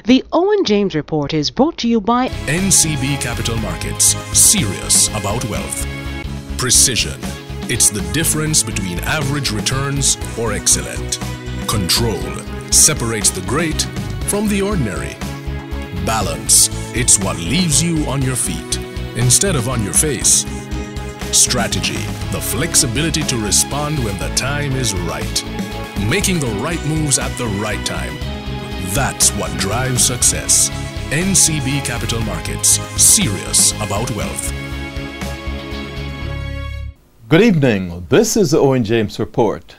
The Owen James Report is brought to you by NCB Capital Markets, serious about wealth. Precision. It's the difference between average returns or excellent. Control separates the great from the ordinary. Balance. It's what leaves you on your feet instead of on your face. Strategy. The flexibility to respond when the time is right. Making the right moves at the right time. That's what drives success. NCB Capital Markets, serious about wealth. Good evening. This is the Owen James Report.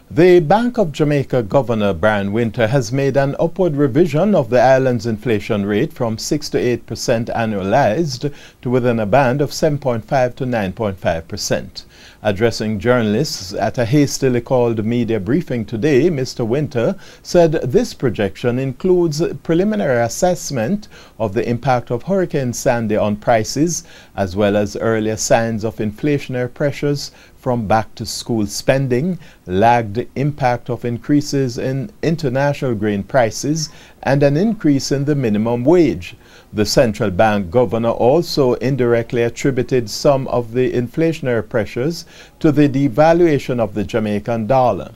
The Bank of Jamaica Governor Brian Winter has made an upward revision of the island's inflation rate from 6 to 8% annualized to within a band of 7.5 to 9.5%. Addressing journalists at a hastily called media briefing today, Mr. Winter said this projection includes preliminary assessment of the impact of Hurricane Sandy on prices, as well as earlier signs of inflationary pressures from back-to-school spending, lagged impact of increases in international grain prices, and an increase in the minimum wage. The central bank governor also indirectly attributed some of the inflationary pressures to the devaluation of the Jamaican dollar.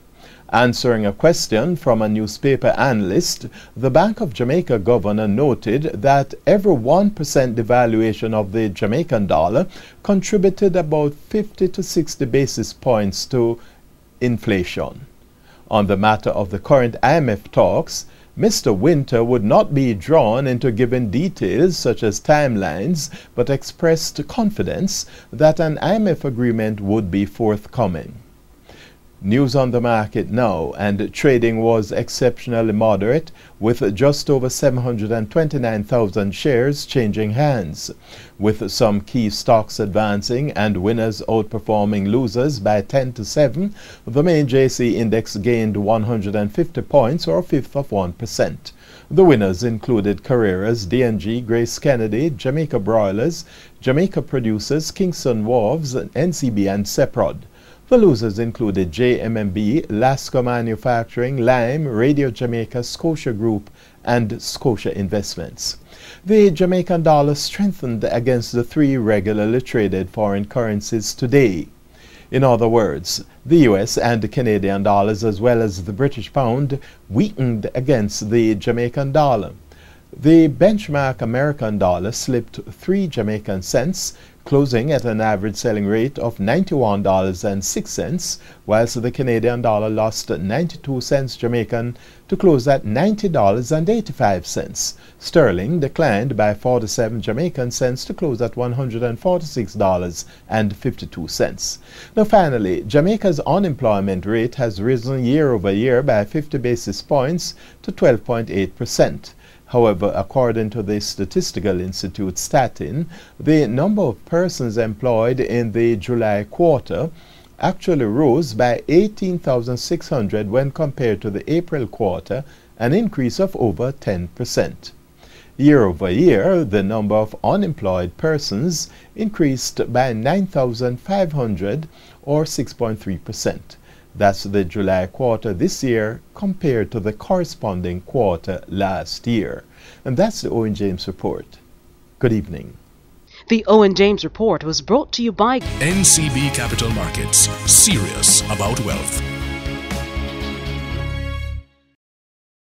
Answering a question from a newspaper analyst, the Bank of Jamaica governor noted that every 1% devaluation of the Jamaican dollar contributed about 50 to 60 basis points to inflation. On the matter of the current IMF talks, Mr. Winter would not be drawn into giving details such as timelines, but expressed confidence that an IMF agreement would be forthcoming. News on the market now, and trading was exceptionally moderate, with just over 729,000 shares changing hands, with some key stocks advancing and winners outperforming losers by 10 to 7. The main JC index gained 150 points, or a fifth of 1%. The winners included Carreras, D&G, Grace Kennedy, Jamaica Broilers, Jamaica Producers, Kingston Wharves, NCB, and Seprod. The losers included JMMB, Lasco Manufacturing, Lime, Radio Jamaica, Scotia Group, and Scotia Investments. The Jamaican dollar strengthened against the three regularly traded foreign currencies today. In other words, the US and the Canadian dollars, as well as the British pound, weakened against the Jamaican dollar. The benchmark American dollar slipped 3 Jamaican cents, closing at an average selling rate of $91.06, whilst the Canadian dollar lost 92 cents Jamaican to close at $90.85. Sterling declined by 47 Jamaican cents to close at $146.52. Now finally, Jamaica's unemployment rate has risen year over year by 50 basis points to 12.8%. However, according to the Statistical Institute Statin, the number of persons employed in the July quarter actually rose by 18,600 when compared to the April quarter, an increase of over 10%. Year over year, the number of unemployed persons increased by 9,500, or 6.3%. That's the July quarter this year compared to the corresponding quarter last year. And that's the Owen James Report. Good evening. The Owen James Report was brought to you by NCB Capital Markets, serious about wealth.